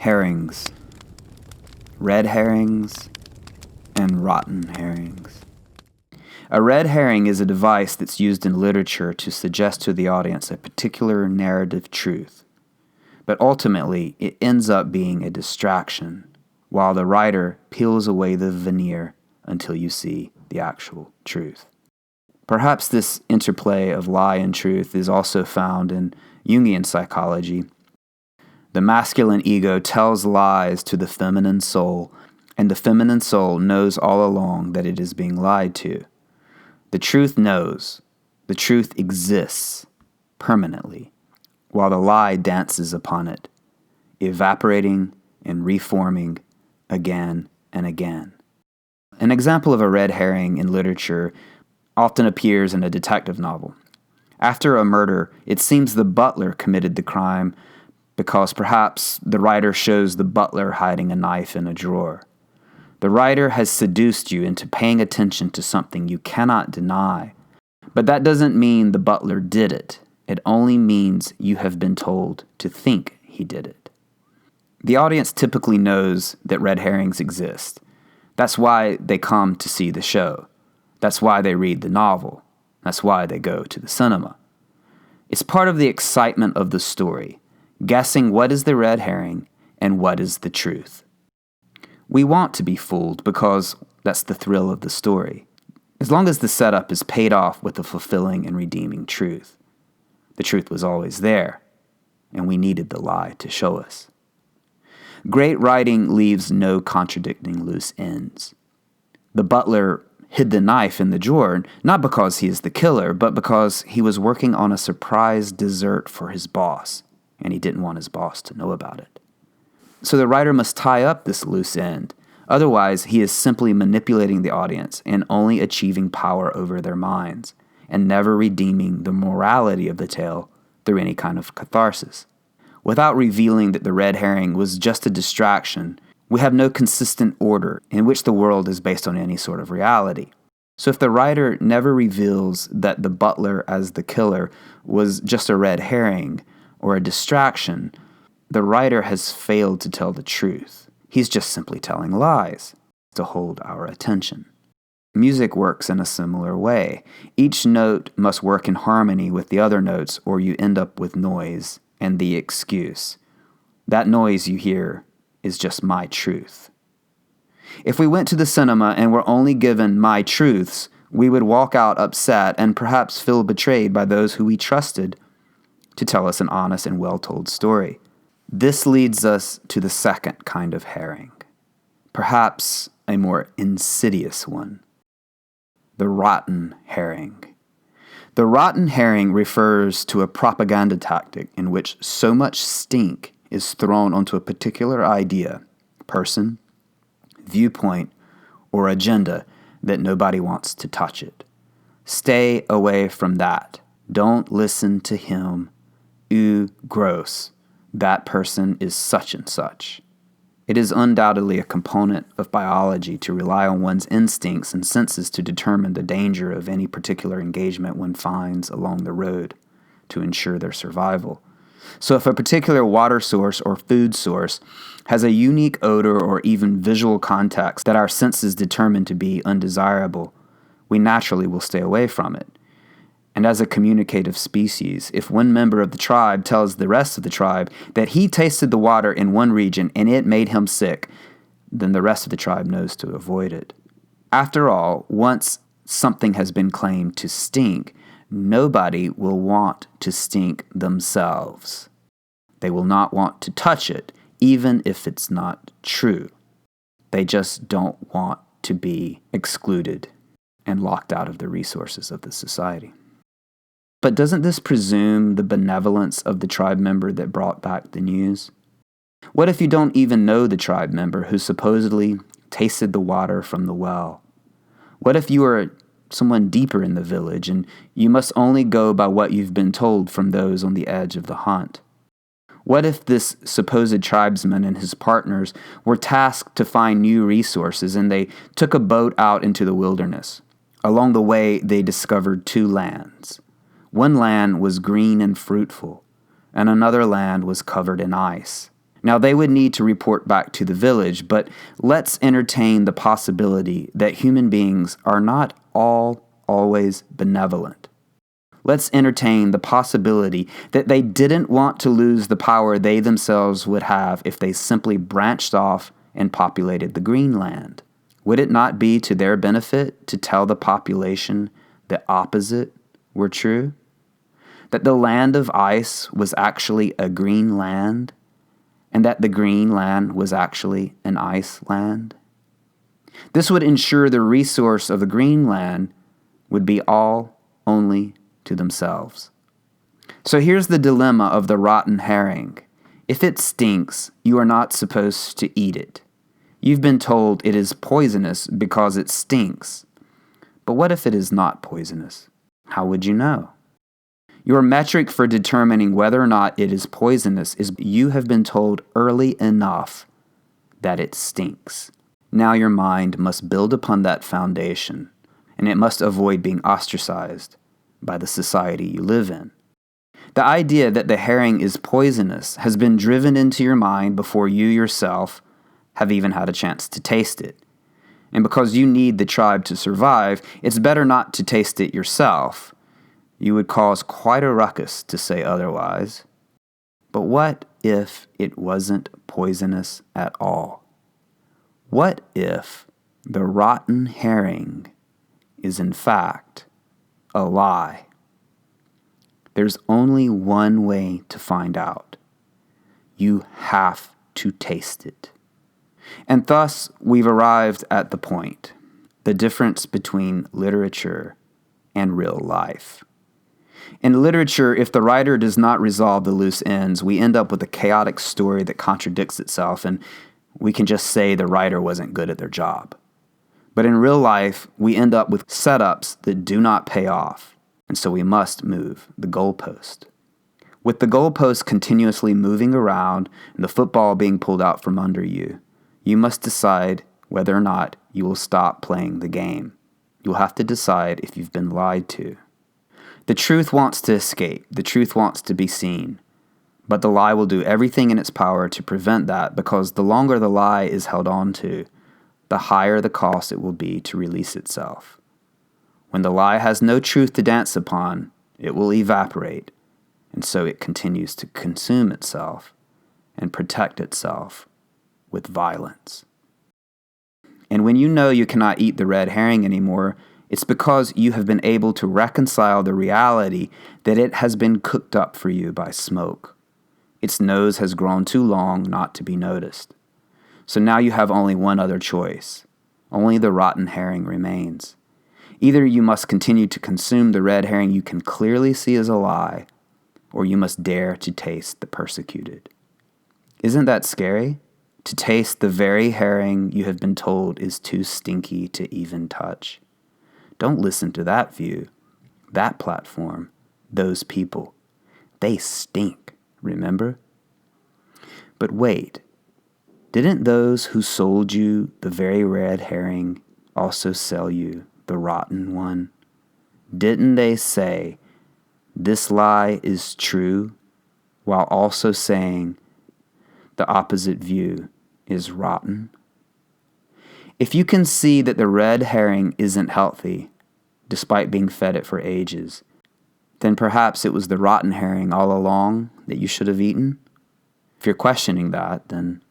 Herrings. Red herrings and rotten herrings. A red herring is a device that's used in literature to suggest to the audience a particular narrative truth, but ultimately it ends up being a distraction, while the writer peels away the veneer until you see the actual truth. Perhaps this interplay of lie and truth is also found in Jungian psychology. The masculine ego tells lies to the feminine soul, and the feminine soul knows all along that it is being lied to. The truth knows. The truth exists permanently, while the lie dances upon it, evaporating and reforming again and again. An example of a red herring in literature often appears in a detective novel. After a murder, it seems the butler committed the crime because perhaps the writer shows the butler hiding a knife in a drawer. The writer has seduced you into paying attention to something you cannot deny, but that doesn't mean the butler did it. It only means you have been told to think he did it. The audience typically knows that red herrings exist. That's why they come to see the show. That's why they read the novel. That's why they go to the cinema. It's part of the excitement of the story, guessing what is the red herring and what is the truth. We want to be fooled because that's the thrill of the story, as long as the setup is paid off with a fulfilling and redeeming truth. The truth was always there, and we needed the lie to show us. Great writing leaves no contradicting loose ends. The butler hid the knife in the drawer, not because he is the killer, but because he was working on a surprise dessert for his boss, and he didn't want his boss to know about it. So the writer must tie up this loose end. Otherwise, he is simply manipulating the audience and only achieving power over their minds, and never redeeming the morality of the tale through any kind of catharsis. Without revealing that the red herring was just a distraction, we have no consistent order in which the world is based on any sort of reality. So if the writer never reveals that the butler as the killer was just a red herring or a distraction, the writer has failed to tell the truth. He's just simply telling lies to hold our attention. Music works in a similar way. Each note must work in harmony with the other notes, or you end up with noise and the excuse. That noise you hear is just my truth. If we went to the cinema and were only given my truths, we would walk out upset and perhaps feel betrayed by those who we trusted to tell us an honest and well-told story. This leads us to the second kind of herring, perhaps a more insidious one, the rotten herring. The rotten herring refers to a propaganda tactic in which so much stink is thrown onto a particular idea, person, viewpoint, or agenda that nobody wants to touch it. Stay away from that. Don't listen to him. Ooh, gross. That person is such and such. It is undoubtedly a component of biology to rely on one's instincts and senses to determine the danger of any particular engagement one finds along the road to ensure their survival. So if a particular water source or food source has a unique odor or even visual context that our senses determine to be undesirable, we naturally will stay away from it. And as a communicative species, if one member of the tribe tells the rest of the tribe that he tasted the water in one region and it made him sick, then the rest of the tribe knows to avoid it. After all, once something has been claimed to stink, nobody will want to stink themselves. They will not want to touch it, even if it's not true. They just don't want to be excluded and locked out of the resources of the society. But doesn't this presume the benevolence of the tribe member that brought back the news? What if you don't even know the tribe member who supposedly tasted the water from the well? What if you are someone deeper in the village and you must only go by what you've been told from those on the edge of the hunt? What if this supposed tribesman and his partners were tasked to find new resources and they took a boat out into the wilderness? Along the way, they discovered two lands. One land was green and fruitful, and another land was covered in ice. Now, they would need to report back to the village, but let's entertain the possibility that human beings are not always benevolent. Let's entertain the possibility that they didn't want to lose the power they themselves would have if they simply branched off and populated the green land. Would it not be to their benefit to tell the population the opposite were true? That the land of ice was actually a green land, and that the green land was actually an ice land? This would ensure the resource of the green land would be all only to themselves. So here's the dilemma of the rotten herring. If it stinks, you are not supposed to eat it. You've been told it is poisonous because it stinks. But what if it is not poisonous? How would you know? Your metric for determining whether or not it is poisonous is you have been told early enough that it stinks. Now your mind must build upon that foundation, and it must avoid being ostracized by the society you live in. The idea that the herring is poisonous has been driven into your mind before you yourself have even had a chance to taste it. And because you need the tribe to survive, it's better not to taste it yourself. You would cause quite a ruckus to say otherwise. But what if it wasn't poisonous at all? What if the rotten herring is in fact a lie? There's only one way to find out. You have to taste it. And thus, we've arrived at the point, the difference between literature and real life. In literature, if the writer does not resolve the loose ends, we end up with a chaotic story that contradicts itself, and we can just say the writer wasn't good at their job. But in real life, we end up with setups that do not pay off, and so we must move the goalpost. With the goalpost continuously moving around and the football being pulled out from under you, you must decide whether or not you will stop playing the game. You'll have to decide if you've been lied to. The truth wants to escape. The truth wants to be seen. But the lie will do everything in its power to prevent that, because the longer the lie is held on to, the higher the cost it will be to release itself. When the lie has no truth to dance upon, it will evaporate, and so it continues to consume itself and protect itself with violence. And when you know you cannot eat the red herring anymore, it's because you have been able to reconcile the reality that it has been cooked up for you by smoke. Its nose has grown too long not to be noticed. So now you have only one other choice. Only the rotten herring remains. Either you must continue to consume the red herring you can clearly see as a lie, or you must dare to taste the persecuted. Isn't that scary? To taste the very herring you have been told is too stinky to even touch. Don't listen to that view, that platform, those people. They stink, remember? But wait, didn't those who sold you the very red herring also sell you the rotten one? Didn't they say, this lie is true, while also saying the opposite view is rotten? If you can see that the red herring isn't healthy, despite being fed it for ages, then perhaps it was the rotten herring all along that you should have eaten. If you're questioning that, then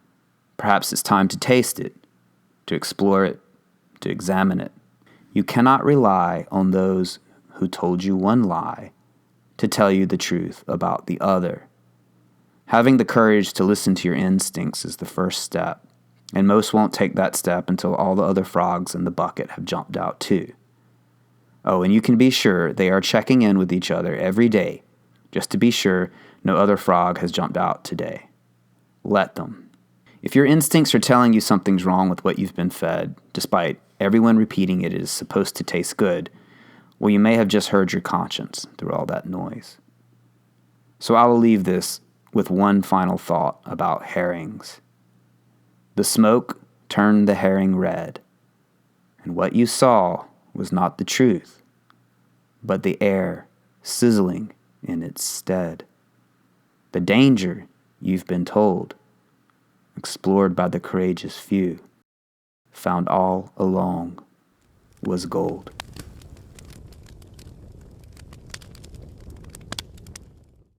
perhaps it's time to taste it, to explore it, to examine it. You cannot rely on those who told you one lie to tell you the truth about the other. Having the courage to listen to your instincts is the first step, and most won't take that step until all the other frogs in the bucket have jumped out too. Oh, and you can be sure they are checking in with each other every day, just to be sure no other frog has jumped out today. Let them. If your instincts are telling you something's wrong with what you've been fed, despite everyone repeating it is supposed to taste good, well, you may have just heard your conscience through all that noise. So I will leave this with one final thought about herrings. The smoke turned the herring red, and what you saw was not the truth, but the air sizzling in its stead. The danger, you've been told, explored by the courageous few, found all along was gold.